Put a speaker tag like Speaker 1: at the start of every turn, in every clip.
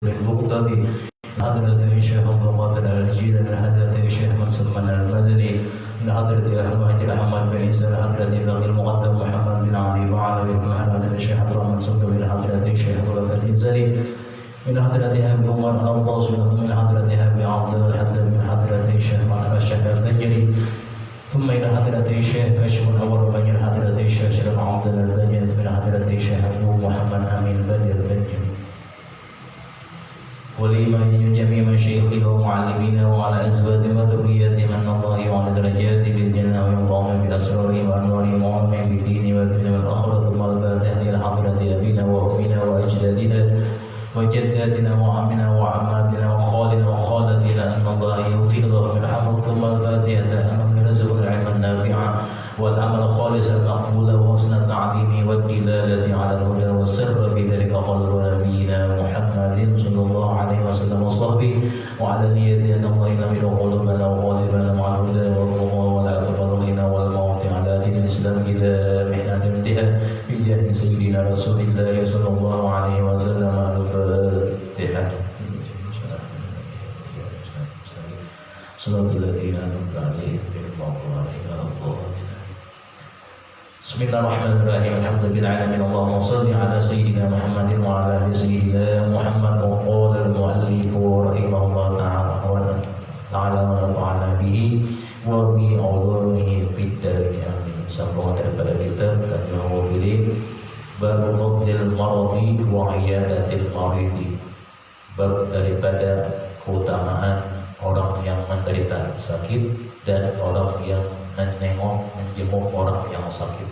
Speaker 1: بالمقتضي حضرة الشيخ عبد القادر الجيل حضرة الشيخ منصور من المدني من حضرة المهدي أحمد بن عيسى حضرة باقي المقدم محمد بن علي وعلى بن حضرة الشيخ عبد الرحمن صدق من حضرة الشيخ أبو بكر الزلي من حضرة أبي عمر الأوطاس من حضرة أبي عبد الحدث من حضرة الشيخ محمد الشافعي الدجري ثم إلى حضرة الشيخ كشف الأول من حضرة الشيخ شرف عبد البدر من حضرة الشيخ أبو محمد أمين بدر الدجري ولمن جميع مشايخه ومعلمينه وعلى أزواجه وذريته من الله وعلى درجات بالجنة وينفعهم بالأسرار وأنوارهم وعلمهم بالدين والدنيا والآخرة ثم الفاتحة إلى حضرة أبينا وأمنا وأجدادنا وجداتنا وعمنا وعماتنا وخالنا وخالتنا أن الله يؤتي الله من حمد ثم الفاتحة أن يرزق العلم النافع والعمل خالصا مقبولا وحسن التعليم والدلالة على الهدى والسر بذلك قلب نبينا محمد صلى الله عليه وسلم وصحبه وعلى نية أن الله ينمر قلوبنا وقالبنا مع الهدى والرضا ولا تبرغنا والموت على دين الإسلام إلى محنة الانتهاء بجاه سيدنا رسول الله صلى الله عليه وسلم. الفاتحة. صلاة الذين أنعمت عليهم غير المغضوب عليهم ولا الضالين. بسم الله الرحمن الرحيم. الحمد لله العالمين. اللهم صل على سيدنا محمد وعلى آل سيدنا محمد. وقال المؤلف رحمه الله تعالى ونفعنا به وبعلومه في الدارين آمين. Sambungan daripada kitab Al-Muwaffiqin Bab Fadlil Maradi wa Iyadatil Maridi. Bab daripada keutamaan orang yang menderita sakit dan orang yang menengok menjenguk orang yang sakit.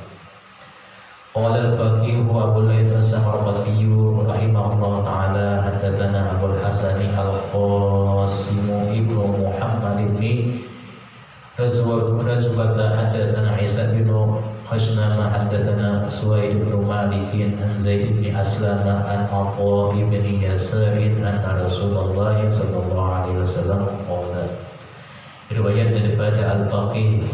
Speaker 1: Qala al-Faqih wa Abu Layth as-Samarqandi rahimahullah ta'ala haddatsana Abu al-Hasan al-Qasim ibnu Muhammad ibn Razwata haddatsana Isa bin Khasnama haddatsana Suwaid bin Malik an Zaid bin Aslam an Atha bin Yasar anna Rasulullah sallallahu alaihi wasallam qala. Riwayat daripada Al-Faqih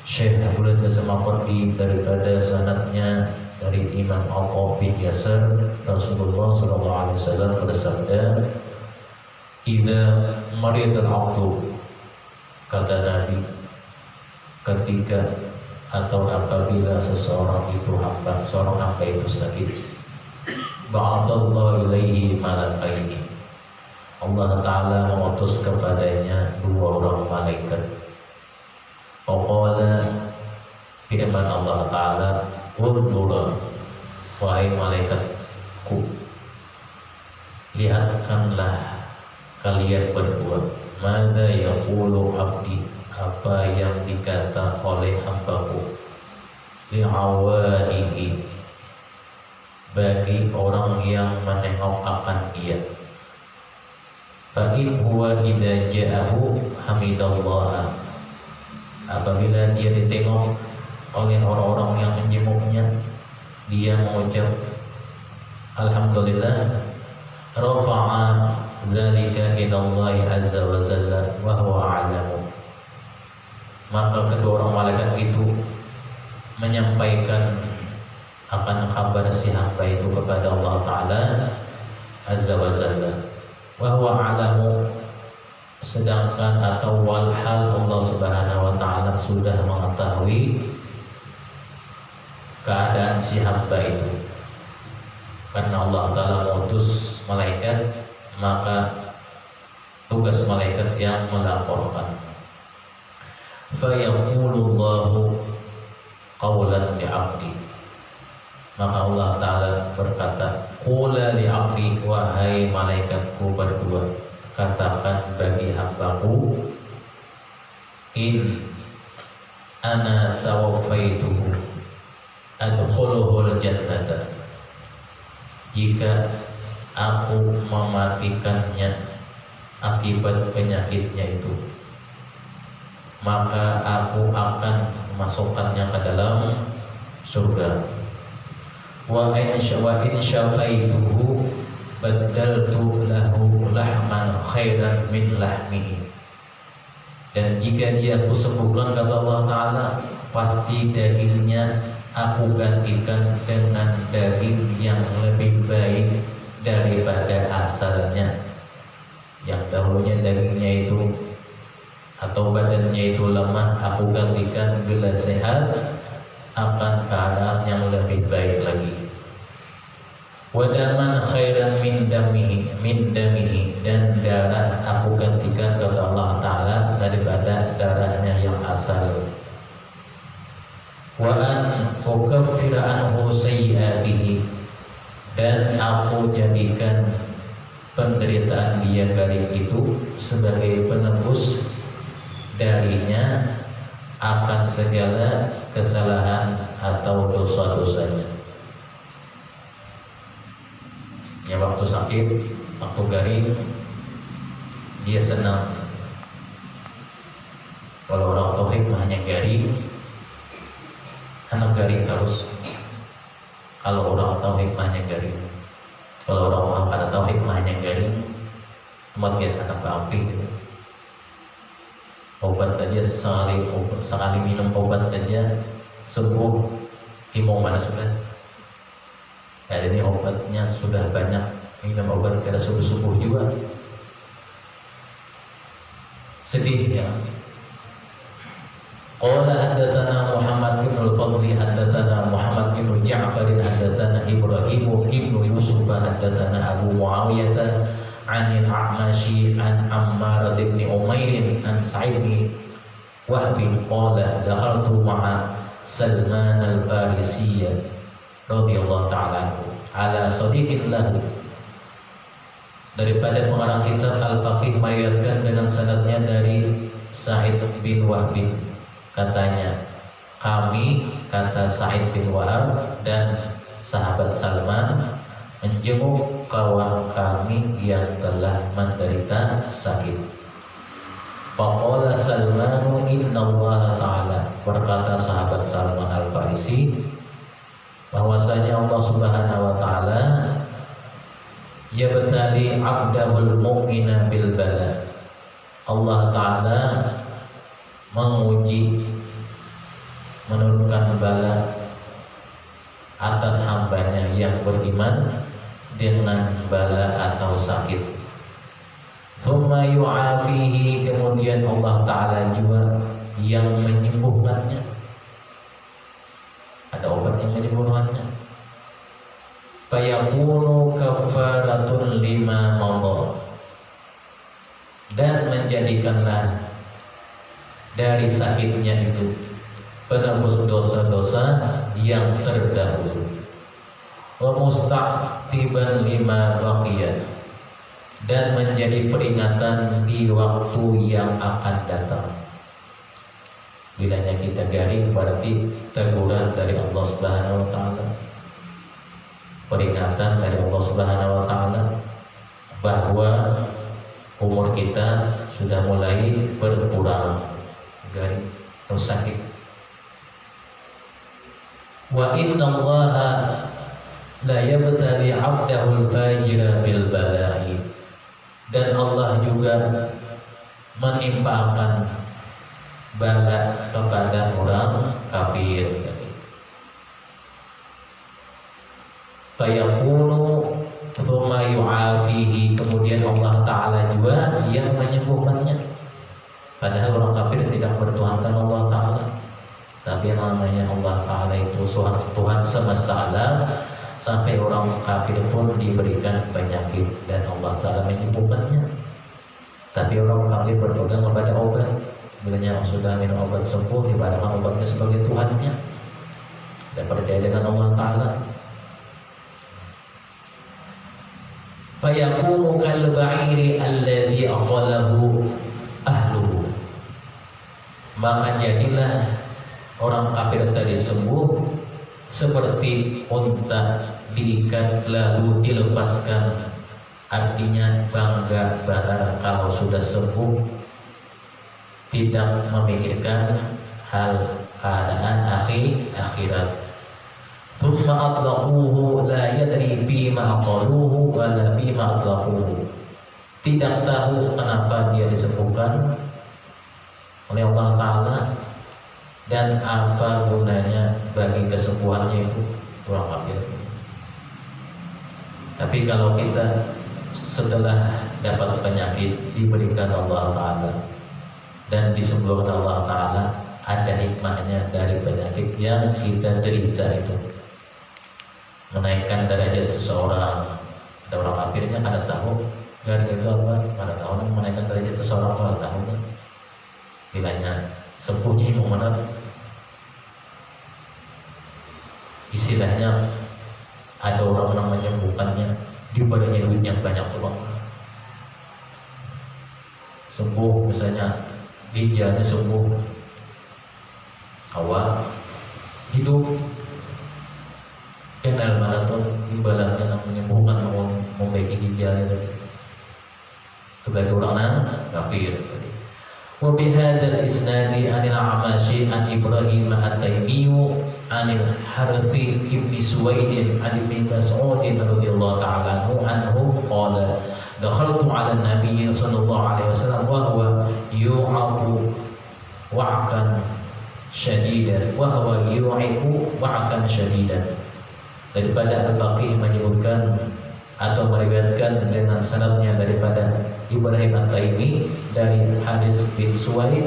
Speaker 1: Syekh Abu Layth as-Samarqandi daripada sanadnya dari Imam Atha bin Yasar, Rasulullah sallallahu alaihi wasallam bersabda, "Idza maridal 'abdu," kata Nabi, ketika atau apabila seorang hamba itu sakit, ba'adallahu ilaihi malakaini, Allah Ta'ala mengutus kepadanya dua orang malaikat. Faqala, firman Allah Ta'ala, undura, wahai malaikatku, lihatkanlah kalian berdua, mada yaqulu abdi, apa yang dikata oleh hambaku, li'awadihi, bagi orang yang menengok akan dia. Fa'in huwa idza ja'ahu hamidallah, apabila dia ditengok oleh orang-orang yang menjenguknya, dia mengucap alhamdulillah, rafa'a dzalika ila Allah azza wa jalla wa huwa a'lamu, maka kedua orang malaikat itu menyampaikan akan kabar si hamba itu kepada Allah Ta'ala azza wa jalla, wa huwa a'lamu, sedangkan atau walhal Allah Subhanahu wa Ta'ala sudah mengetahui keadaan si hamba itu. Karena Allah Ta'ala mengutus malaikat, maka tugas malaikat yang melaporkan. Fa yaqulullahu qawlan li'abdi, maka Allah Ta'ala berkata, qula li'abdi, wahai malaikatku berdua, katakan bagi hambaku, in ana tawaffaituhu adkhuluhul jannata, jika aku mematikannya akibat penyakitnya itu, maka aku akan memasukkannya ke dalam surga. Wa in syafaituhu badaltu lahu lahman khairan min lahmihi, dan jika dia aku sembuhkan, kata Allah Ta'ala, pasti dagingnya aku gantikan dengan daging yang lebih baik daripada asalnya. Yang dahulunya dagingnya itu atau badannya itu lemah, aku gantikan bila sehat akan keadaan yang lebih baik lagi. Wadaman khairan min damihi, dan darah aku gantikan kepada Allah Ta'ala daripada darahnya yang asal. Wa an ukaffira anhu sayyi'atihi, dan aku jadikan penderitaan dia garing itu sebagai penebus darinya akan segala kesalahan atau dosa-dosanya. Ya, waktu sakit, waktu garing, dia senang. Kalau orang tauhid hanya garing, anak garing terus. Kalau orang tauhid hanya garing. Kalau orang pada tauhid hanya garing, semakin anak api gitu. Obat saja sekali minum obat saja sembuh. Himau mana sudah? Ya, ini obatnya sudah banyak, minum obat kada subuh juga. Sedih ya. Qala haddatsana Muhammad bin al-Fadli haddatsana Muhammad bin Ja'far haddatsana Ibrahim bin Yusuf haddatsana Abu Muawiyah an al-A'mashi an Ammar bin Umair an Sa'id bin Wahb qala dakhaltu ma'a Salman al-Farisi radhiyallahu ta'ala anhu ala sadiqin lahu. Daripada pengarang kitab Al-Faqih meriwayatkan dengan sanadnya dari Sa'id bin Wahb, katanya kami, kata Sa'id bin Wahab dan sahabat Salman, menjenguk kawan kami yang telah menderita sakit. Faqala Salmanu inna Allah Ta'ala, berkata sahabat Salman Al-Farisi bahwasanya Allah Subhanahu wa Ta'ala yabtali 'abdahul mu'mina bil bala. Allah Ta'ala menguji, menurunkan bala atas hambanya yang beriman dengan bala atau sakit. Thumma yu'afihi, kemudian Allah Ta'ala juga yang menyembuhkannya. Ada obat yang menyembuhkannya. Fayakunu kafaratun lima madha, dan menjadikanlah dari sakitnya itu penebus dosa-dosa yang terdahulu. Wa musta'tiban lima baqiyat, dan menjadi peringatan di waktu yang akan datang. Bilanya kita garing berarti teguran dari Allah Subhanahu wa Ta'ala, peringatan dari Allah Subhanahu wa Ta'ala bahwa umur kita sudah mulai berkurang, garing atau sakit. Wa inna Allaha la yabtali 'abdahul fajira bil bala'i, dan Allah juga menimpakan bala kepada orang kafir. Fayaqulu thumma yu'afihi, kemudian Allah Ta'ala juga yang menyembuhkannya. Padahal orang kafir tidak bertuhankan Allah Ta'ala, tapi namanya Allah Ta'ala itu Tuhan semesta alam. Sampai orang kafir pun diberikan penyakit dan Allah Ta'ala menyembuhkannya. Tapi orang kafir berpegang kepada obat. Bilanya sudah minum obat sembuh, dibandingkan obatnya sebagai Tuhannya dan percaya dengan Allah Ta'ala. Fayakunu kal-ba'iri alladhi aqalahu ahluhu, maka jadilah orang kafir tadi sembuh seperti unta diikat lalu dilepaskan. Artinya bangga bahkan kalau sudah sembuh, tidak memikirkan hal keadaan akhirat. Thumma atlaquhu la yadri bima qaluhu wa la bima atlaquhu, tidak tahu kenapa dia disembuhkan oleh Allah Ta'ala dan apa gunanya bagi kesembuhannya itu orang kafir. Tapi kalau kita setelah dapat penyakit diberikan Allah Ta'ala dan disembuhkan Allah Ta'ala, ada hikmahnya dari penyakit yang kita derita itu, menaikkan derajat seseorang. Ada orang kafirnya kada tahu dari itu apa, kada tahu menaikkan derajat seseorang, kada tahu kan bilanya sembuhnya yang benar. Istilahnya ada orang yang menyembuhkannya diberinya duit yang banyak tuh bang, sembuh misalnya ginjalnya sembuh, awal hidup kenal mana tuh imbalannya yang menyembuhkan membaiki ginjal itu sebagai orang kafir. وبهذا الإسناد عن الأعمش عن إبراهيم التيمي عن الحارث بن سويد عن ابن مسعود رضي الله تعالى عنه قال دخلت على النبي صلى الله عليه وسلم وهو يوعظ وعكا شديدا daripada Al-Baqi menyebutkan atau meriwayatkan dengan sanadnya daripada Ibrahim At-Taimi dari Hadis bin Suwaid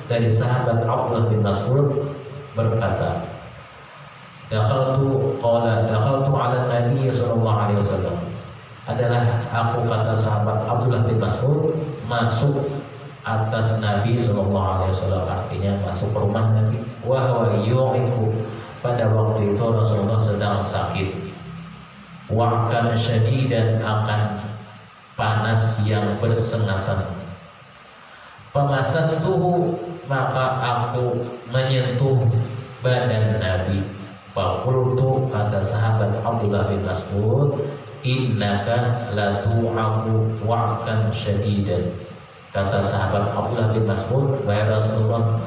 Speaker 1: dari sahabat Abdullah bin Mas'ud berkata, dakhaltu ala Nabi sallallahu alaihi wasallam, adalah aku kata sahabat Abdullah bin Mas'ud masuk atas Nabi sallallahu alaihi wasallam, artinya masuk ke rumah Nabi. Wa huwa yu'iku, pada waktu itu Rasulullah sedang sakit. Wa'kan syadidan, akan panas yang bersengatan. Famasastuhu, maka aku menyentuh badan Nabi. Faqultu, kata sahabat Abdullah bin Mas'ud, innaka latu'aku wa'kan syadidan. Kata sahabat Abdullah bin Mas'ud, wahai Rasulullah,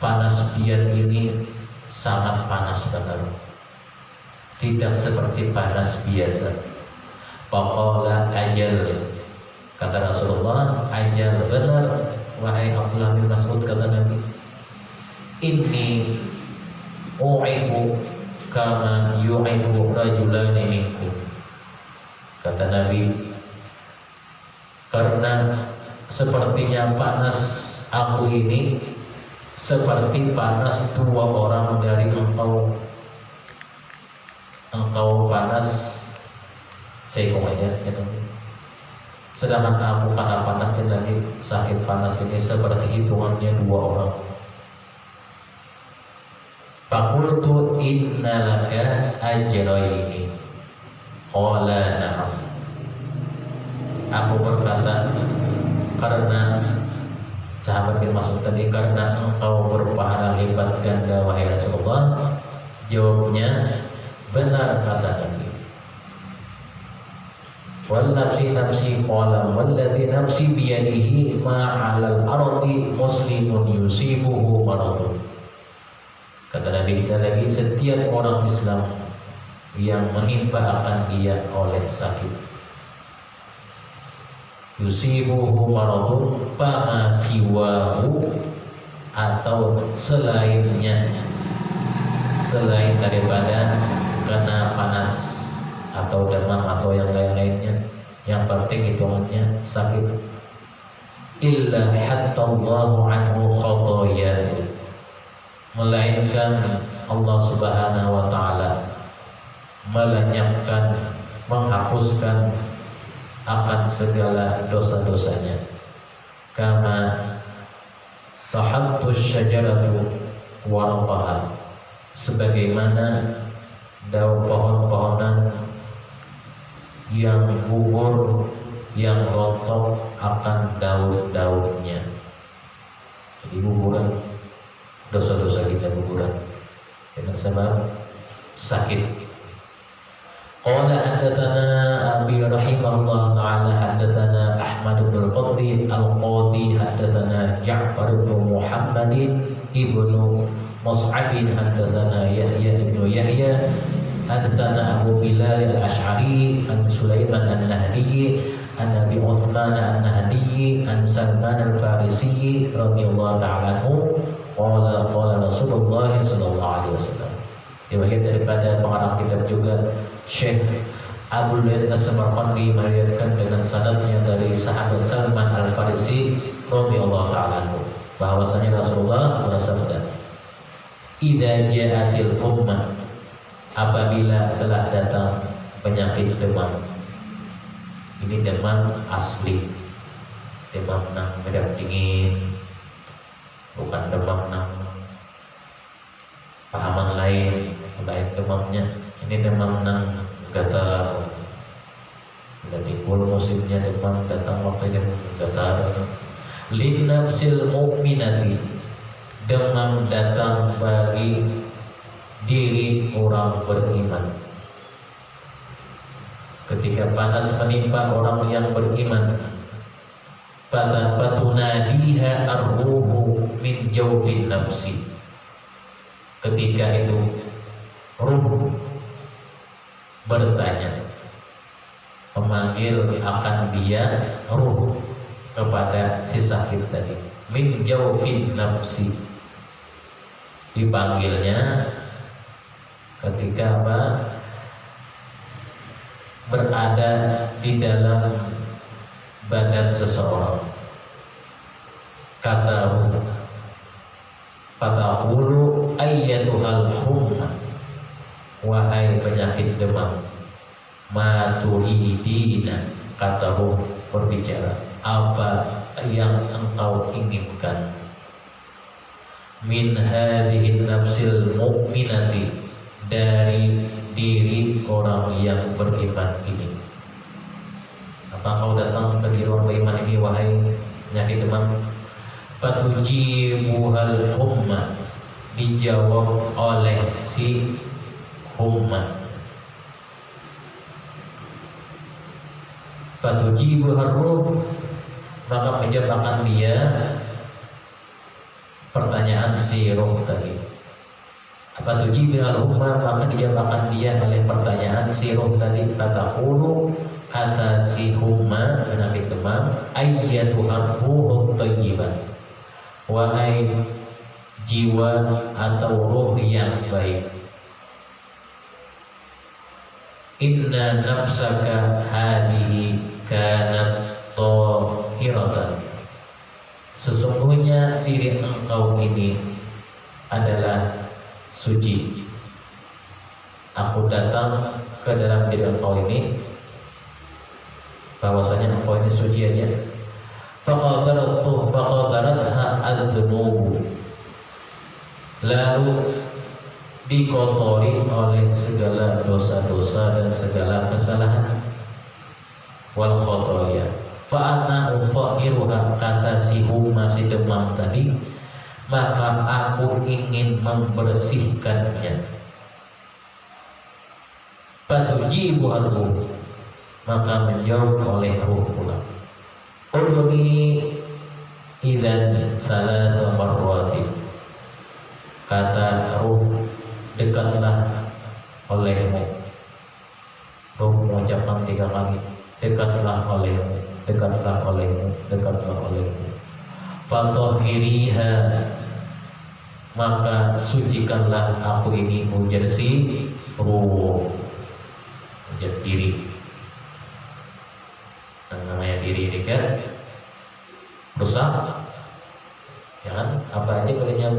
Speaker 1: panas biar ini sangat panas benar, tidak seperti panas biasa. Faqala ajal, kata Rasulullah, ajal benar wahai Abdullah bin Mas'ud, kata Nabi, inni u'ibu kama yu'ibu rajulani minkum, kata Nabi, karena sepertinya panas aku ini seperti panas dua orang dari engkau panas seikong aja gitu. Sedangkan aku karena panas dan sakit panas ini seperti hitungannya dua orang. Faqultu innalaka ajraini, qala na'am. Aku berkata, karena sahabat bin Mas'ud tadi, karena engkau berpahala lipat ganda wahai Rasulullah. Jawabnya, benar, kata Nabi. Wal nafsi nafsi, qala walladzi nafsi biyadihi ma 'alal ardi muslimun yusibuhu maradun. Kata Nabi kita lagi, setiap orang Islam yang menimpa akan dia oleh sakit, yusibuhu maradun fama siwahu, atau selainnya, selain daripada kena panas atau demam atau yang lain-lainnya, yang penting hitungannya sakit, illa hatta Allahu anhu khatayahu, melainkan Allah Subhanahu wa taala melenyapkan, menghapuskan akan segala dosa-dosanya. Kama tahattu syajaratu waraqaha, sebagaimana daun pohon-pohonan yang gugur, yang rontok akan daun-daunnya. Jadi guguran, dosa-dosa kita guguran dengan sebab sakit. Qala haddatsana Abi rahimahullah ta'ala haddatsana Ahmad bin al-Qadri al-Qadi haddatsana Ja'far bin Muhammad ibnu Mus'ab haddatsana Yahya ibn Yahya haddatsana Abu Bilal al-Ash'ari an Sulaiman an-Nahdi an Abi Uthman an-Nahdi an Salman al-Farisi radhiyallahu ta'ala anhu qala Rasulullah sallallahu alaihi wasallam. Diriwayatkan daripada pengarang kitab juga Syekh Abu Laith As-Samarqandi meriwayatkan dengan sanadnya dari sahabat Salman Al-Farisi radhiyallahu ta'ala anhu bahwasanya Rasulullah bersabda, "Idza ja'atil ummah," apabila telah datang penyakit demam. Ini demam asli, demam nang medan dingin, bukan demam nang pahaman lain demamnya. Ini demam nang gatal. Sudah timbul musimnya demam, datang waktunya gatal. Linnafsil mu'minati, demam datang bagi diri orang beriman. Ketika panas menimpa orang yang beriman, pada patunadiha arruhu min jawfin nafsi. Ketika itu ruh bertanya, memanggil akan dia ruh kepada si sakit tadi. Min jawfin nafsi, dipanggilnya ketika apa? Berada di dalam badan seseorang. Kata ruh, fataqulu ayyatuhal humma, wahai penyakit demam, ma turidina, kata ruh berbicara, apa yang engkau inginkan? Min hadhihi nafsil mu'minati, dari diri orang yang beriman ini. Apa kau datang ke diri orang beriman ini, wahai penyakit demam? Fatujibuhal humma, dijawab oleh si humma. Fatujibuhal ruh, maka menjawabkan dia pertanyaan si ruh tadi. Apa tujibuhal humma, maka dijawabkan dia oleh pertanyaan si ruh tadi. Fataqulu, kata si humma penyakit demam, ayyatuhar ruhut thayyibah, wahai jiwa atau ruh yang baik. Inna nafsaka hadihi kanat tahiratan, sesungguhnya diri engkau ini adalah suci. Aku datang ke dalam diri engkau ini, bahwasanya engkau ini suci aja. Faqadaratha adzunubu, lalu dikotori oleh segala dosa-dosa dan segala kesalahan. Wal khotoya, fa'ana ufahiruha, kata si humma si demam tadi, maka aku ingin membersihkannya. Fatujibuhal ruh, maka menjawab oleh ruh pula. Udhuni idzan salasa marratin, kata ruh, dekatlah olehmu. Ruh mengucapkan 3 kali, dekatlah olehmu, dekatlah olehmu, dekatlah olehmu. Fatahiriha, maka sucikanlah aku ini, ujar si ruh, ujar diri. Namanya diri ini kan rusak, ya kan? Apa aja palingnya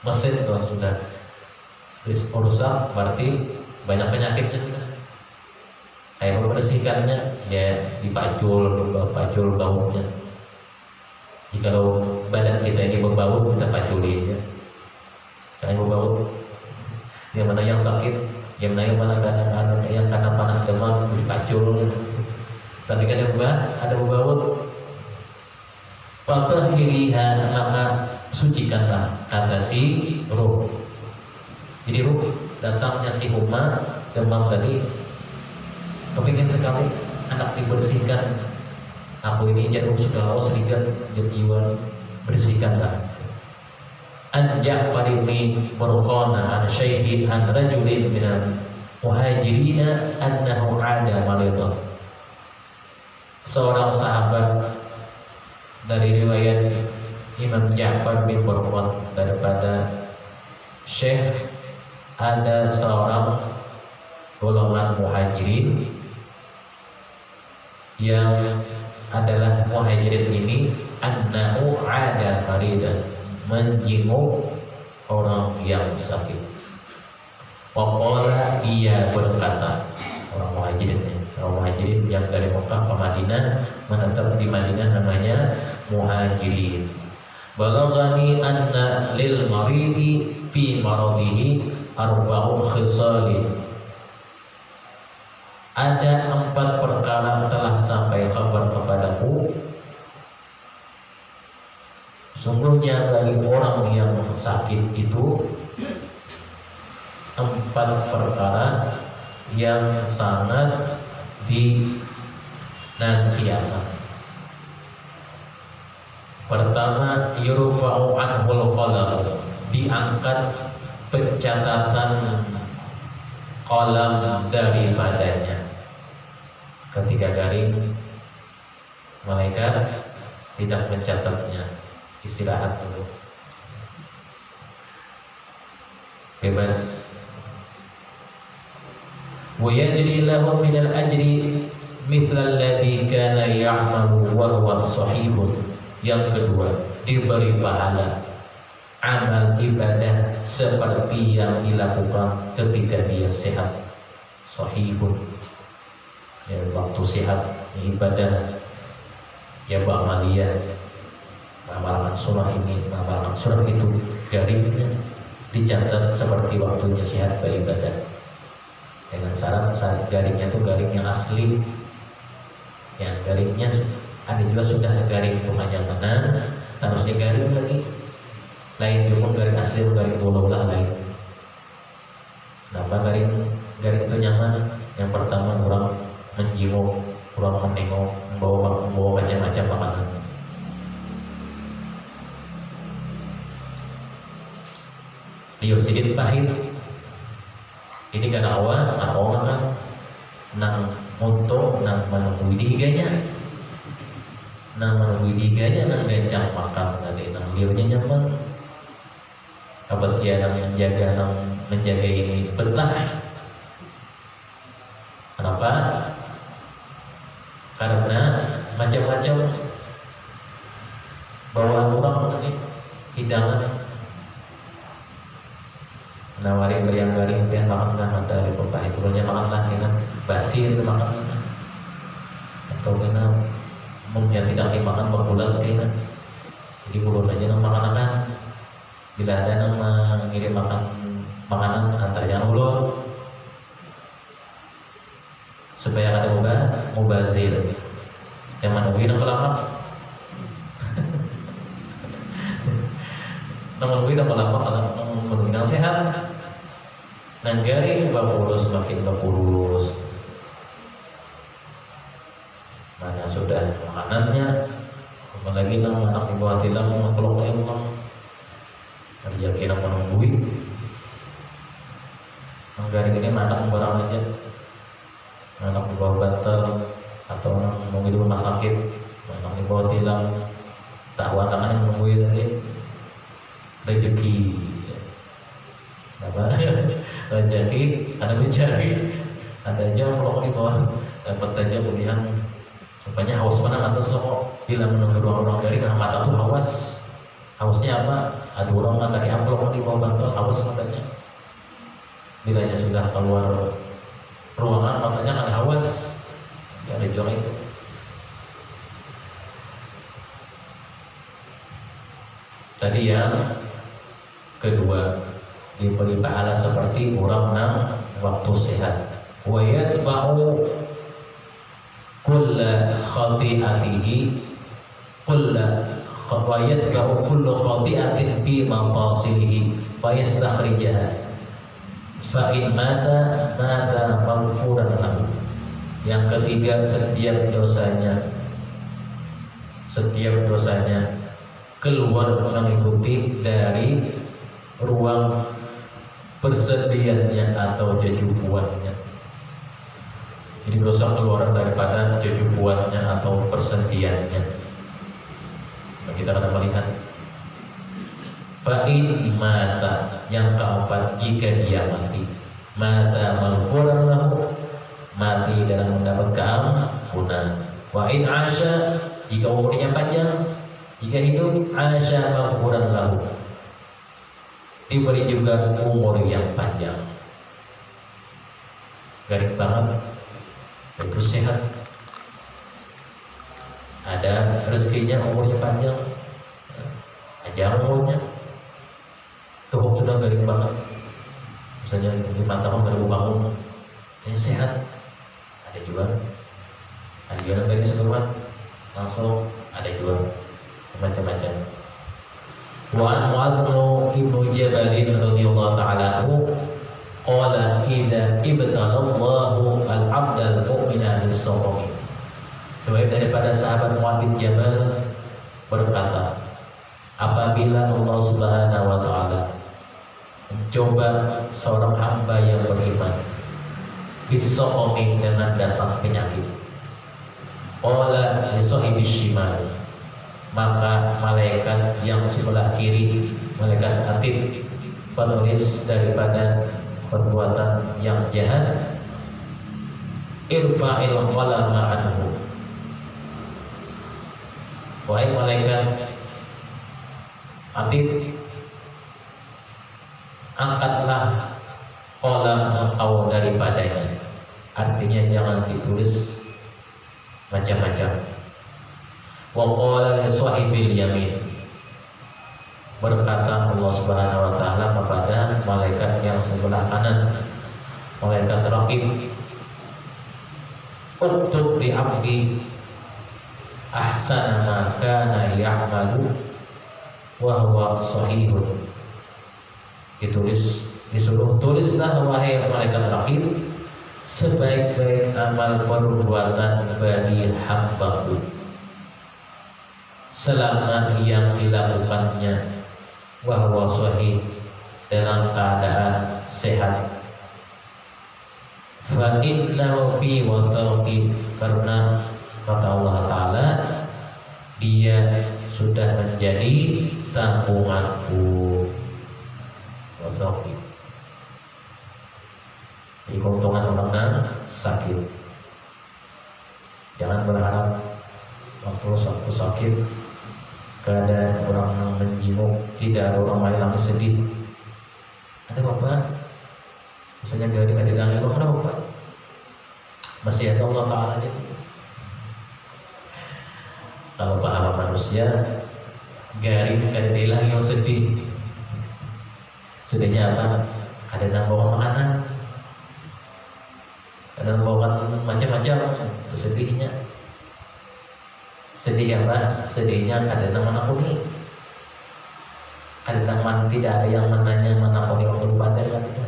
Speaker 1: mesin tuh sudah rusak, berarti banyak penyakitnya sudah. Kayak membersihkannya ya dipacul baunya. Jikalau badan kita ini berbau, kita paculi ya. Karena berbau, yang mana yang sakit, yang mana kadang-kadang yang karena panas demam dipacul. Tapi kan ada berbau. Fatahiriha, maka sucikanlah, kata si ruh. Jadi ruh datangnya si humma demam tadi, kepingin sekali anak dibersihkan. Aku ini jatuh sudah lawas sedikit jiwa, bersihkanlah. An Ja'far bin Burqana an syaihin an rajulin minal muhajirina annahu 'ada maridah. Seorang sahabat dari riwayat Imam Ja'far bin Burqan daripada Syekh, ada seorang golongan muhajirin yang adalah muhajirin ini annahu ada maridan, menjenguk orang yang sakit. Waqala, dia berkata, orang muhajirin yang dari Mekah ke Madinah, menetap di Madinah, namanya muhajirin. Balaghani anna lil maridi fi maradihi arba'u khisalin. Ada 4 perkara telah sampai kabar kepadaku. Sungguhnya bagi orang yang sakit itu 4 perkara yang sangat dinantikan. Pertama, yurfa'u anhul qalam, diangkat pencatatan qalam daripadanya. Ketika garing, malaikat tidak mencatatnya, istirahat dulu, bebas. Wa yajri lahu minal ajri mithla alladhi kana ya'malu wa huwa sahihun. Yang kedua, diberi pahala amal ibadah seperti yang dilakukan ketika dia sehat, sahihun, ya, waktu sehat ibadah, ya ba'amaliyah, amalan surah ini, amalan surah itu, garingnya dicatat seperti waktunya sehat beribadah, dengan syarat garingnya itu garing yang asli, yang garingnya ada juga sudah garing kepanjangan, harusnya garing lagi lain, juga garing asli, garing bola lain. Kenapa garing itu nyaman? Yang pertama, orang menjenguk, orang menengok, membawa macam-macam makanan. Liur sedikit pahit. Ini karena awal kan nang untuk nang menunggu diganya, nang gancang makan tadi, nang liurnya nyaman. Kabar dia nang menjaga ini betah. Kenapa? Karena macam-macam bawaan orang ini hidangan, nawari beriang-garing pian makan ada di kota itu, makanlah dengan basir makan, atau kena mungkin tidak dimakan berbulan kena, jadi bulan aja nang makanan. Bila ada yang mengirim makanan antaranya ulur, supaya ada mubazir yang menunggu nang kelapa nang menunggu nang kelapa kalau menunggu nang sehat, nang garing bapurus makin bapurus, mana sudah makanannya, apalagi nang anak di bawah tilang mengkolok emang kerja kira menunggui, nang garing ini anak barang aja, anak di bawah bantal atau anak menunggu di rumah sakit, anak di bawah tilang, tahu anak yang menunggu tadi rezeki, apa? Rezeki, ada mencari, ada aja kalau di bawah dapat aja kemudian, rupanya haus mana atau sok bila menunggu ruang-ruang garing, mata tuh hausnya apa? Ada orang nggak diamplok di bawah bantal, haus matanya. Bilanya sudah keluar ruangan matanya kan hawas, ya ada jual itu. Tadi yang kedua, diberi pahala seperti orang nang waktu sehat. Wa yatba'u kulla khati'atihi wa yatba'u kullu khati'atin fi mafasilihi fa yastakhrijaha fa in mata maghfuran lahu. Yang ketiga, setiap dosanya keluar mengikuti dari ruang persediaannya atau jejupuannya. Jadi dosa keluar daripada jejupuannya atau persediaannya. Nah, kita akan melihat fa'in mata, yang keempat, jika dia mati. mata maghfuran lahu, mati dalam mendapat keampunan. Wa in asya, jika umurnya panjang, jika hidup, asya maghfuran lahu, diberi juga umur yang panjang. Garing banget, itu sehat, ada rezekinya, umurnya panjang, panjang umurnya. Tuh sudah garing banget, misalnya 5 tahun baru bangun, ini sehat. Ada juga dari seluruh langsung, ada juga macam-macam. Wa an Mu'adz ibnu Jabal radhiyallahu ta'ala anhu qala idza ibtalallahu al-'abda al-mu'mina bis-sabr. Daripada sahabat Mu'adz bin Jabal berkata, apabila Allah Subhanahu wa taala mencoba seorang hamba yang beriman bis-sabr, dengan datang penyakit, qala li sahibis shimal, maka malaikat yang sebelah kiri, malaikat atid, penulis daripada perbuatan yang jahat, irfa'il qalama anhu, wahai malaikat atid, angkatlah qalam engkau daripadanya. Artinya jangan ditulis macam-macam. Wa qala li sahibil yamin, berkata Allah Subhanahu wa taala kepada malaikat yang sebelah kanan, malaikat raqib, uktub li abdi ahsana ma kana ya'malu wa huwa sahihun. Disuruh tulislah wahai malaikat raqib sebaik-baik amal perbuatan bagi hambaku selama yang dilakukannya wa huwa sahih, dalam keadaan sehat. Fa innahu fi wataqi, karena kata Allah Ta'ala dia sudah menjadi tanggunganku. Wataqi, jadi keuntungan orang sakit. Jangan berharap waktu sakit keadaan orang menjenguk, tidak ada orang lain yang sedih. Ada bapak, misalnya garing ada dangin, ada bapak, masih ada Allah Ta'ala itu. Kalau pahala manusia garing ada hilang yang sedih. Sedihnya apa? Ada yang bawa makanan, ada yang bawa macam-macam, itu sedihnya. Sedih apa? Sedihnya ada yang menakuni, ada yang tidak ada yang menanya menakuni waktu panen katanya.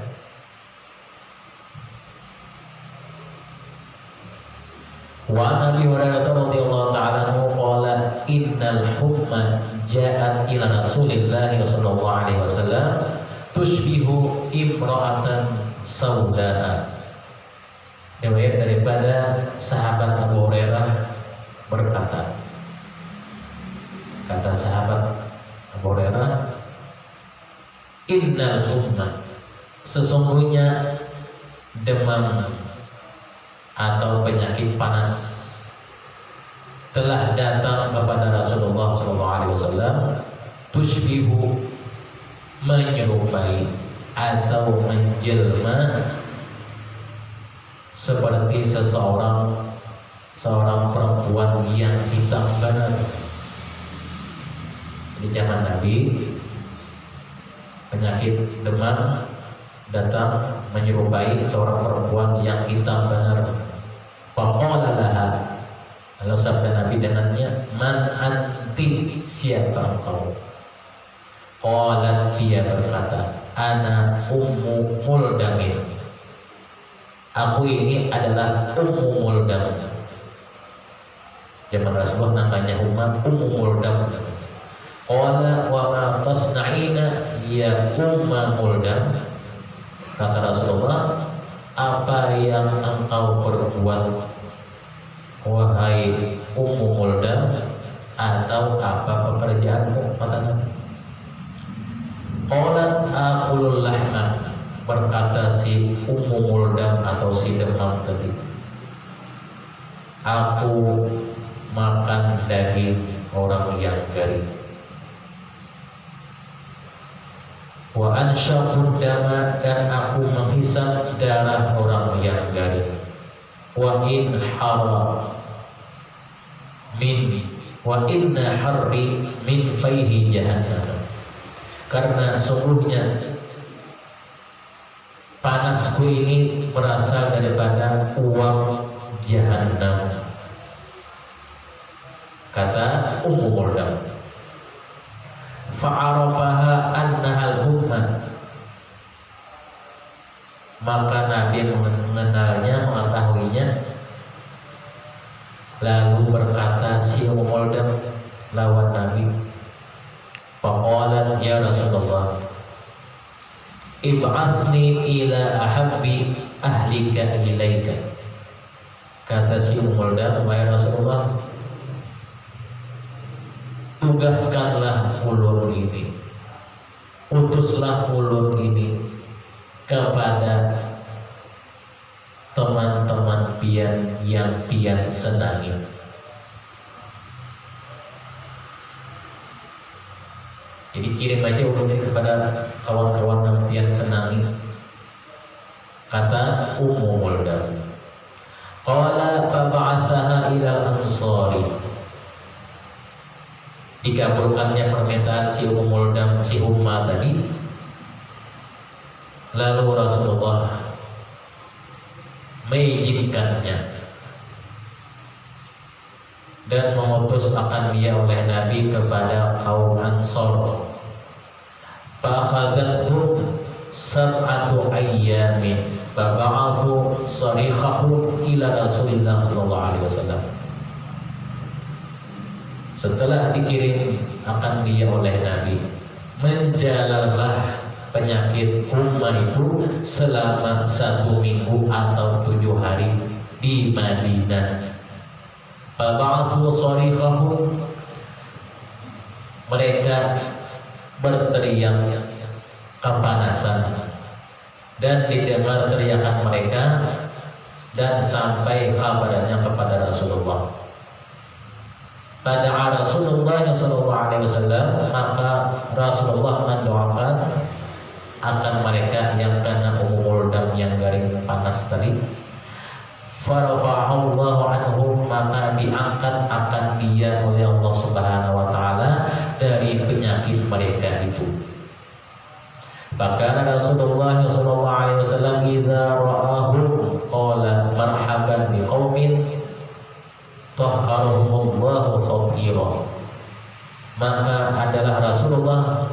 Speaker 1: Wa Nabi Hurairah radhiyallahu ta'ala anhu qala innal hukma ja'at ila Rasulillah sallallahu alaihi wasallam tushbihu imra'atan saudaa. Riwayat daripada sahabat Abu Hurairah berkata, kata sahabat Abu Hurairah, innal umma, sesungguhnya demam atau penyakit panas telah datang kepada Rasulullah SAW, tushbihu, menyerupai atau menjelma seperti seorang perempuan yang hitam benar. Di zaman Nabi, penyakit demam datang menyerupai seorang perempuan yang hitam benar. Faqala laha, lalu sabda Nabi dengannya, man anti, siapa engkau? Qalat, dia berkata, ana ummu muldamin, aku ini adalah ummu muldam. Zaman Rasulullah namanya ummu muldam. Qala wa ma tasna'ina ya umma muldam, kata Rasulullah, apa yang engkau perbuat wahai ummu muldam, atau apa pekerjaanmu, kata Nabi. Qalat aqulul lahma, berkata si Ummu Muldam atau si demam tadi, aku makan daging orang yang garing. Wa ansyaqud dama, dan aku menghisap darah orang yang garing. Wa in hara min wa inna harri min faihi jahannam, karena sungguhnya panasku ini berasal daripada uap jahannam, kata Ummu Muldam. Fa'arafaha annahal humma, maka Nabi mengenalnya, mengetahuinya, lalu berkata si Ummu Muldam lawan Nabi, faqalat ya Rasulullah, ib'athni ila ahabbi ahlika ilaika, kata si Ummu Muldam, wahai Rasulullah, tugaskanlah ulun ini, utuslah ulun ini kepada teman-teman pian yang pian senangi. Jadi kirim aja ulun ini kepada kawan-kawan yang pian senangi, kata Ummu Muldam. Qala fab'atsaha ilal ansari, dikabulkannya permintaan si Ummu Muldam, si Umma tadi. Lalu Rasulullah mengizinkannya dan mengutus akan dia oleh Nabi kepada kaum Ansor. Fa'akhadathum sab'atu ayyamin faba'athu sarikhahu ila Rasulillah sallallahu alaihi wasallam. Setelah dikirim akan dia oleh Nabi, menjalanlah penyakit Umma itu selama 1 minggu atau 7 hari di Madinah. Faba'athu sarikhahu, mereka berteriak kepanasan dan didengar teriakan mereka dan sampai kabarnya kepada Rasulullah. Pada Rasulullah sallallahu alaihi wasallam, maka Rasulullah mendoakan akan mereka yang kena Ummu Muldam yang garing panas tadi. Farafa'ahu Allahu anhum, maka diangkat akan dia oleh Allah Subhanahu wa taala dari penyakit mereka itu. Bahkan Rasulullah sallallahu alaihi wasallam idza ra'ahum qala marhaban biqaumin tahharuhumullahu khathira, maka adalah Rasulullah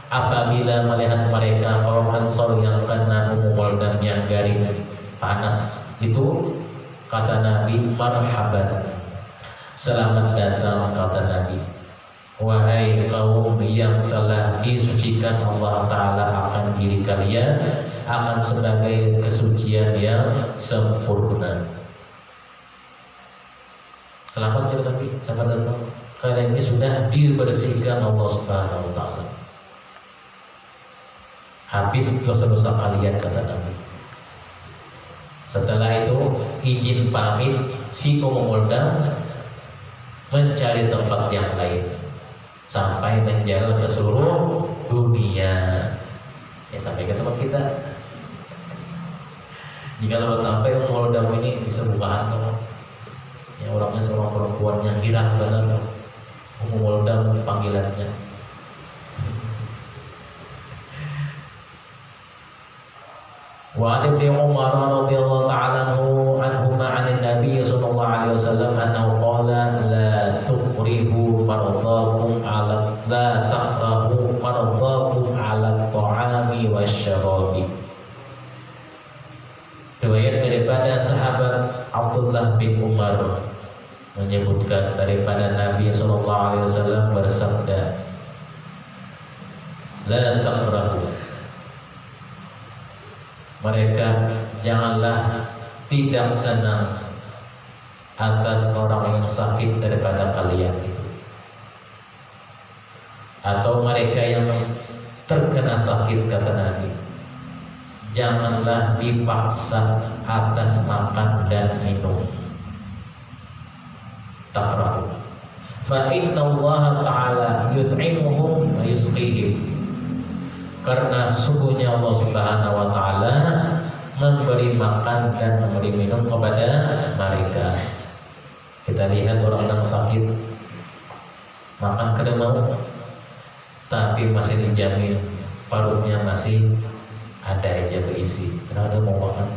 Speaker 1: apabila melihat mereka kaum Ansor yang kena Ummu Muldam yang garing panas itu, kata Nabi, marhaban, selamat datang, kata Nabi, wahai kaum yang telah disucikan Allah Ta'ala akan diri kalian, akan sebagai kesucian yang sempurna. Selamat ya Nabi, selamat datang, kalian ini sudah dibersihkan Allah Subhanahu wa taala. Habis dosa-dosa kalian, kata Nabi. Setelah itu izin pamit si Ummu Muldam mencari tempat yang lain sampai menjalan ke seluruh dunia, ya sampai ke tempat kita. Jika lo sampai Ummu Muldam ini bisa bukaan kamu, ya orangnya seorang perempuan yang girang benar, Ummu Muldam panggilannya. Wa an Ibnu Umar radhiyallahu ta'ala anhuma 'an Nabi sallallahu alaihi wasallam annahu qala la tuqrihu maradakum 'ala la taqrahu maradakum 'ala at-ta'ami wasyarabi. Riwayat daripada sahabat Abdullah bin Umar menyebutkan daripada Nabi sallallahu alaihi wasallam bersabda, la taqrahu, mereka janganlah tidak senang atas orang yang sakit daripada kalian itu, atau mereka yang terkena sakit, kata Nabi, janganlah dipaksa atas makan dan minum. Takrah. Fa inna Allah Ta'ala yut'imuhum wa yusqihim. Karena sungguhnya Allah Subhanahu wa Ta'ala memberi makan dan memberi minum kepada mereka. Kita lihat orang sakit makan kada mau, tapi masih dijamin perutnya masih ada aja berisi. Kenapa mau makan?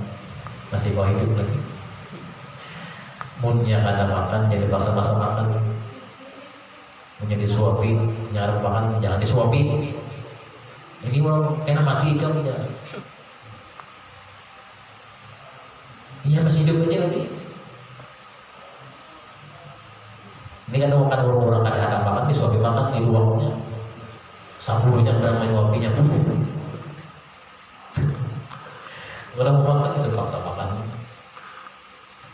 Speaker 1: Masih mau hidup lagi. Munnya kada makan, jadi paksa-paksa makan. Munnya disuapi, nyarap makan, jangan disuapi. Ini mau kena mati kamu ya. Dia masih hidup aja lagi. Ini kan makan orang-orang kadang-kadang makan disuapi makan di luarnya. Sabunya berapa wapinya pun. Kalau mau makan sepaksa makan.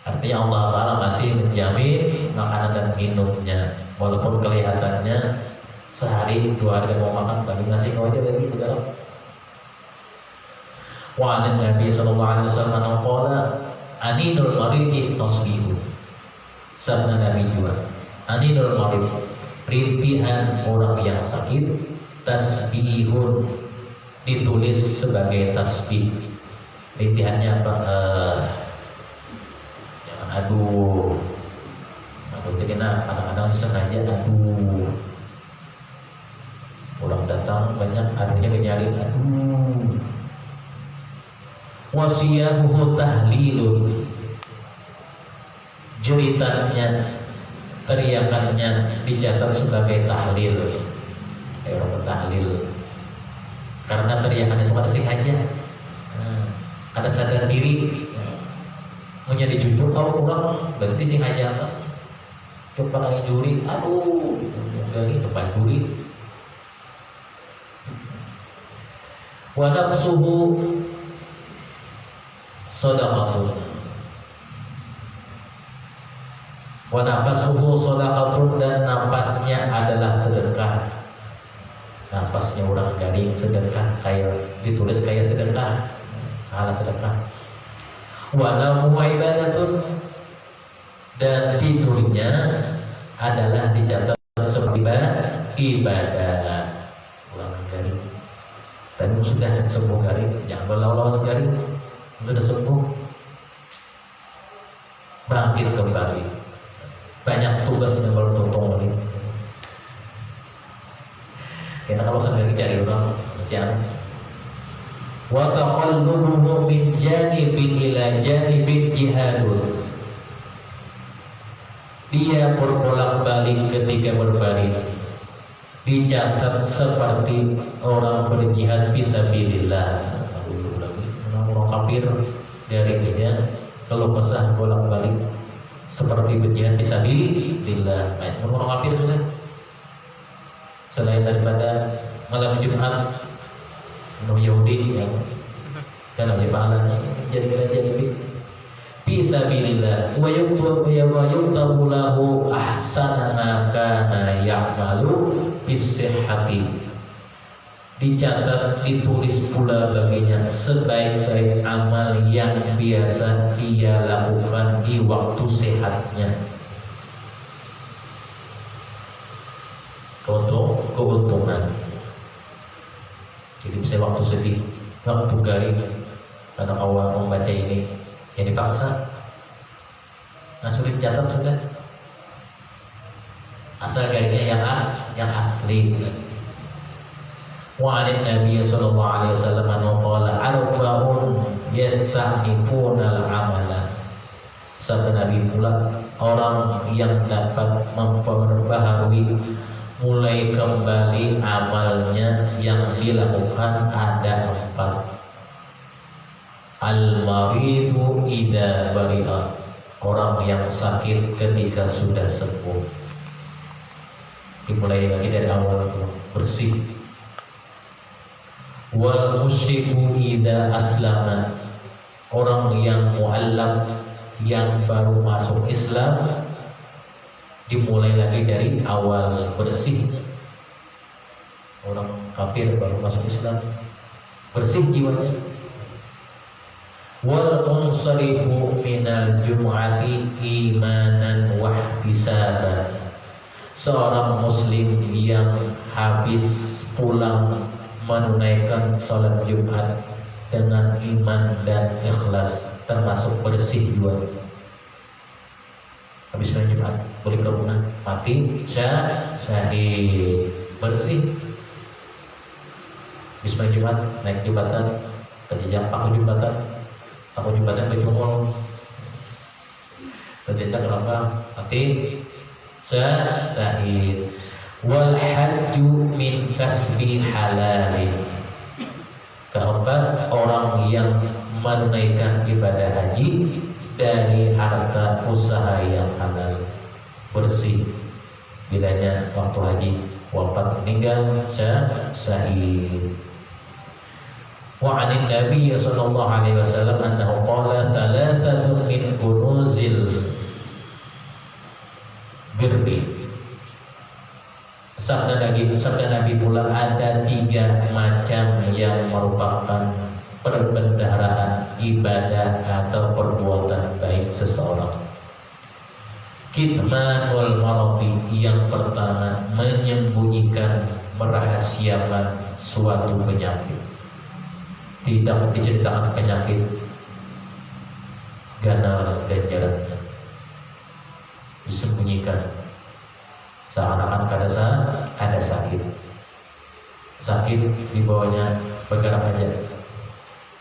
Speaker 1: Artinya Allah Ta'ala masih menjamin makanan dan minumnya, walaupun kelihatannya sehari 2 hari mau makan, bagi nasi kau aja lagi dalam. Wa an Nabi sallallahu alaihi wasallam qala aninul maridi tasbihu. Sabda Nabi juga, aninul marid, rintihan orang yang sakit, tasbihun, ditulis sebagai tasbih. Rintihannya apa? Aduh, kita kadang-kadang sengaja aduh. Orang datang banyak artinya menyalin aduh. Wasiyahu tahlilun, jeritannya, teriakannya dicatat sebagai tahlil. Orang tahlil. Karena teriakan itu ada sengaja, ada sadar diri. Punya dijunjung kalau orang berarti sengaja apa? Coba lagi juri, aduh, dari depan juri. Wa nafsuhu shadaqatun. Wa nafsuhu shadaqatun, dan napasnya adalah sedekah. Napasnya orang garing sedekah, kayak ditulis kayak sedekah, ala sedekah. Wa namu ibadatun, dan tidurnya adalah dicatat sebagai ibadah. Ulang garing. Dan sudah sembuh garing, jangan berlawas garing. Sudah sembuh, bangkit kembali. Banyak tugas yang baru tuntung lagi. Kita kalau sendiri cari orang masih ada. Wa taqallubuhu min janibin ila janibin jihadun. Dia berbolak-balik ketika berbaring, dicatat seperti orang berjihad fisabilillah. Orang kafir dari dia kalau pesah bolak-balik seperti berjihad fisabilillah. Orang kafir sudah selain daripada malam Jumat Yahudi yang dan pahalanya jadi fisabilillah wa yu'tabu lahu ahsana ma kana ya'malu bisihhati. Dicatat, ditulis pula baginya sebaik-baik amal yang biasa dia lakukan di waktu sehatnya. Keuntungan. Jadi bisa waktu sedih, waktu garing, karena awal membaca ini yang dipaksa, nah sulit catat sudah. Asal garingnya yang asli. Wa alin Nabi sallallahu alaihi wasallam qala arba'un yastahifuna al-amala. Sabda Nabi pula, orang yang dapat memperbaharui, mulai kembali amalnya yang dilakukan ada 4. Al-maridu idza bari'a, orang yang sakit ketika sudah sembuh. Dimulai lagi dari awal bersih. Wal musyriku idza aslama, orang yang mu'allaf, yang baru masuk Islam, dimulai lagi dari awal bersih. Orang kafir baru masuk Islam, bersih jiwanya, wal munsarifu minal jum'ati imanan wa ihtisaban. Seorang muslim yang habis pulang menunaikan sholat Jumat dengan iman dan ikhlas, termasuk bersih juga. Habis sholat Jumat boleh ke rumah, mati syahid, bersih. Habis sholat Jumat naik jembatan, kejejak paku jembatan berjumur, kejejak kenapa mati syahid. Wal hajju min kasbi halalin. Keempat, orang yang menunaikan ibadah haji dari harta usaha yang halal, bersih. Bilanya waktu haji wafat meninggal syahid. Wa 'anil Nabi sallallahu alaihi wasallam annahu qala thalathatun min kunuzil birri. Sabda Nabi pula, ada 3 macam yang merupakan perbendaharaan ibadah atau perbuatan baik seseorang. Kitmanul maradi, yang pertama menyembunyikan, merahasiakan suatu penyakit. Tidak diceritakan penyakit ganas ganjarannya, disembunyikan. Seakan-akan ada sakit di bawahnya bergerak aja,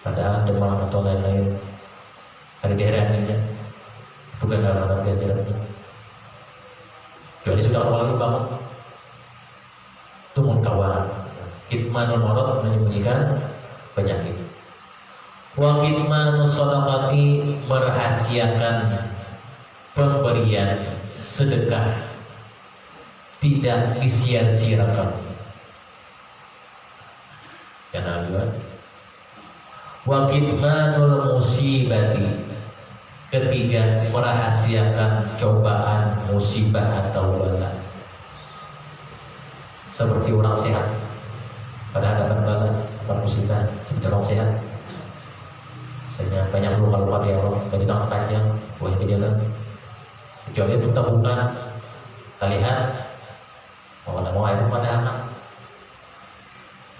Speaker 1: padahal demam atau lain-lain ada di daerahnya, bukan dalam ganjarannya. Kecuali sudah awal bangun, itu mengkawan. Kitmanul marad, menyembunyikan penyakit. Wa kitmanus shadaqati, merahasiakan pemberian sedekah, tidak disia-siakan. Yang kedua, wa kitmanul musibati, ketiga merahasiakan cobaan, musibah atau bala. Seperti orang sehat, pada dapat bala, dapat musibah, seperti orang sehat. Misalnya banyak luka-luka di orang, banyak tangan panjang, banyak gejala. Kecuali itu tabungan, kita lihat mau air pada anak,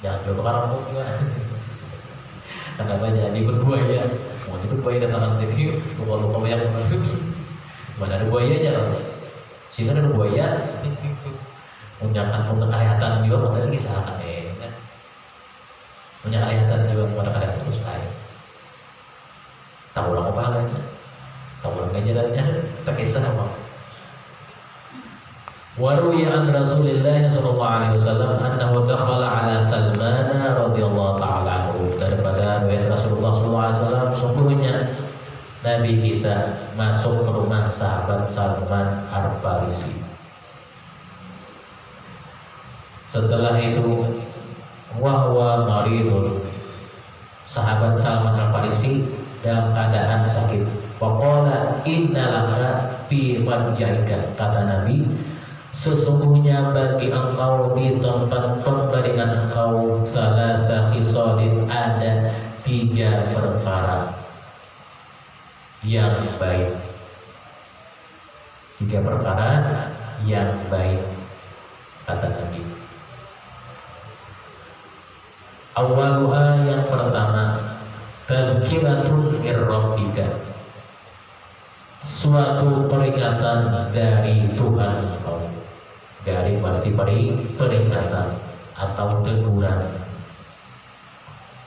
Speaker 1: jangan coba kamu juga. Karena banyak di berbuaya, mau itu buaya datang sini, luka-luka banyak. Mana ada buayanya loh, sini ada buaya, punya kelihatan juga, maksudnya kisah kan punya kelihatan juga pada kelihatan terus air. Tahu lah apa halnya, tahu lah jalannya, terkisah apa. Waruya an Rasulillah sallallahu alaihi wasallam annahu dakhala ala Salman radhiyallahu ta'ala anhu. Daripada riwayat Rasulullah sallallahu alaihi wasallam, sungguhnya Nabi kita masuk ke rumah sahabat Salman Al-Farisi. Setelah itu wahwa maridun, sahabat Salman Al-Farisi dalam keadaan sakit. Faqala inna laka fi marja'ika, kata Nabi, sesungguhnya bagi engkau di tempat pembaringan engkau salasa khisalin, ada 3 perkara yang baik. 3 perkara yang baik, kata Nabi. Awaluha, yang pertama, tadhkiratun min rabbika, suatu peringatan dari Tuhan engkau. Dari berarti peringatan atau teguran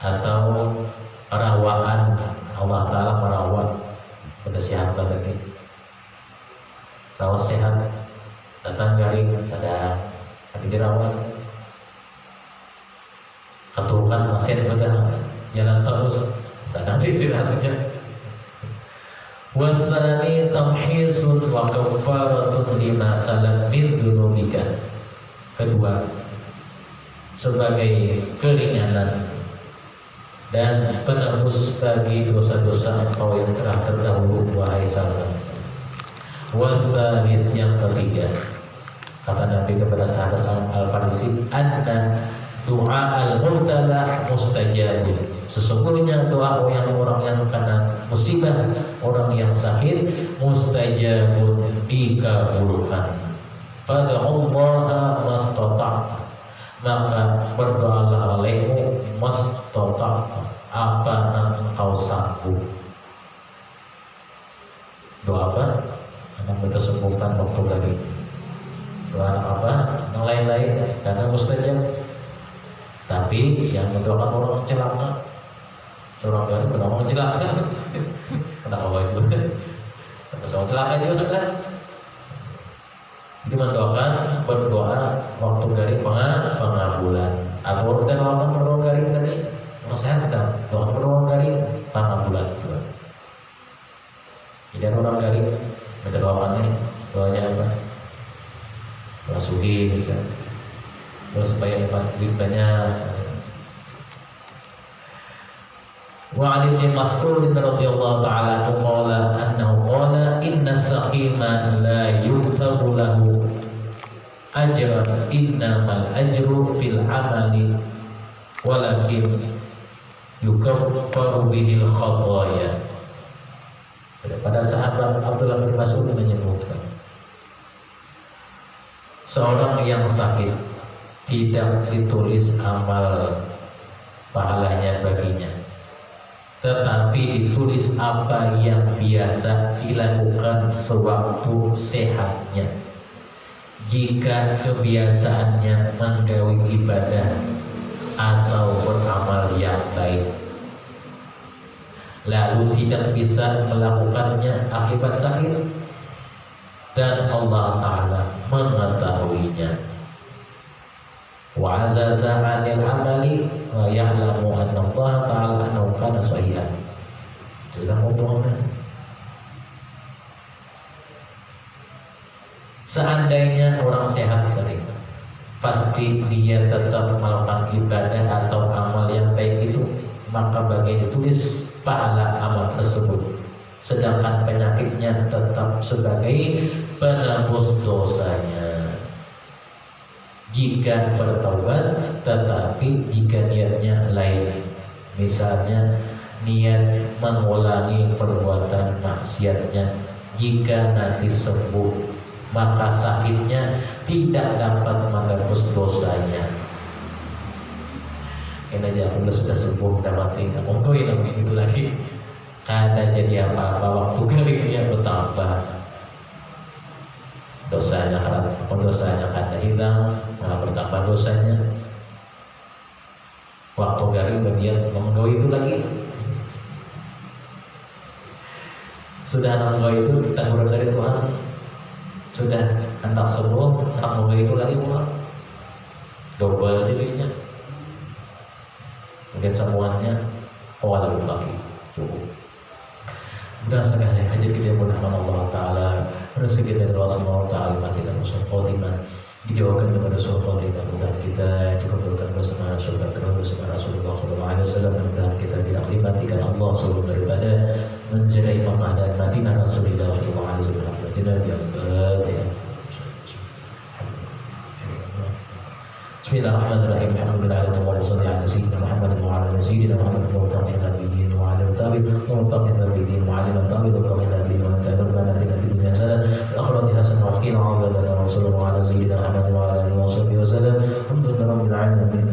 Speaker 1: atau rawaan. Allah Ta'ala merawat pada sehat lagi. Kalau sehat datang garing sedang tapi dirawat, keturunan masih pegang jalan terus sedang istirahatnya. Wathani tamhisun wa kafaratun lima salam min dunubika. Kedua, sebagai keringanan dan penebus bagi dosa-dosa engkau yang telah terdahulu, wahai Salman. Wasalith, yang ketiga, kata Nabi kepada sahabat Salman Al-Farisi, anna du'a al-mubtala mustajab, Sesungguhnya doa orang yang kena musibah, orang yang sakit, mustajabun, dikabulkan. Fad'ullaha mastata'ta, maka berdoalah olehmu mastata'ta, apa yang engkau sanggup. Doa apa? Anak kita sembuhkan waktu lagi. Doa apa? Yang lain-lain karena mustajab. Tapi yang mendoakan orang celaka, orang baru kenapa orang celaka? Kenapa juga? Orang celaka juga sudah. Jadi mendoakan, berdoa waktu dari pengabulan. Atau kita doakan berdoa dari tadi, sehat kita doakan berdoa dari pengabulan juga. Jadi orang garing, ada doaannya, doanya apa? Doa sugi, gitu. Doa supaya dapat duit banyak. Wa Ali bin Mas'ud radhiyallahu ta'ala qala annahu qala inna as-saqima la yuktabu lahu ajran innamal ajru fil amali walakin yukaffaru bihil khataya. Pada sahabat Abdullah bin Mas'ud menyebutkan, seorang yang sakit tidak ditulis amal pahalanya baginya, tetapi ditulis apa yang biasa dilakukan sewaktu sehatnya. Jika kebiasaannya menggawi ibadah atau beramal yang baik, lalu tidak bisa melakukannya akibat sakit, dan Allah Ta'ala mengetahuinya. Wa azaza 'anil 'amali wa ya'lamu anna Allah Ta'ala annahu kana sahihan. Sudah ngomongnya. Seandainya orang sehat tadi, pasti dia tetap melakukan ibadah atau amal yang baik itu, maka bagi ditulis pahala amal tersebut, sedangkan penyakitnya tetap sebagai penebus dosanya. Jika bertaubat, tetapi jika niatnya lain, misalnya niat mengulangi perbuatan maksiatnya, jika nanti sembuh, maka sakitnya tidak dapat menebus dosanya. Ini aja aku sudah sembuh, udah mati, nggak mau yang begitu lagi. Ada jadi apa-apa, waktu keringnya bertambah, dosanya kada hilang, malah bertambah dosanya. Waktu garing bagian menggau itu lagi. Sudah anak menggau itu teguran dari Tuhan, sudah hendak sembuh, anak menggau itu lagi pulang, double dirinya. Mungkin semuanya awal lagi cukup. Mudah sekali aja kita mudah-mudahan Allah Ta'ala rezeki dari Allah Subhanahu wa Ta'ala matikan usul khotimah, dijauhkan kepada usul khotimah, mudah kita dikumpulkan bersama surga terus bersama Rasulullah SAW, dan mudah kita tidak dimatikan Allah sebelum daripada menjaga imamah dan Madinah Rasulullah SAW. Tidak jauh. Bismillahirrahmanirrahim. Alhamdulillah wa sallallahu ala sayyidina Muhammad wa ala sayyidina Muhammad wa ala nabiyyin wa ala tabi'in wa ala nabiyyin wa ala tabi'in wa ala nabiyyin wa ala tabi'in fi dunya salam akhirati hasan wa qina wa ala rasulullah wa ala sayyidina Muhammad wa ala alihi wa sahbihi wa sallam. Alhamdulillah rabbil alamin.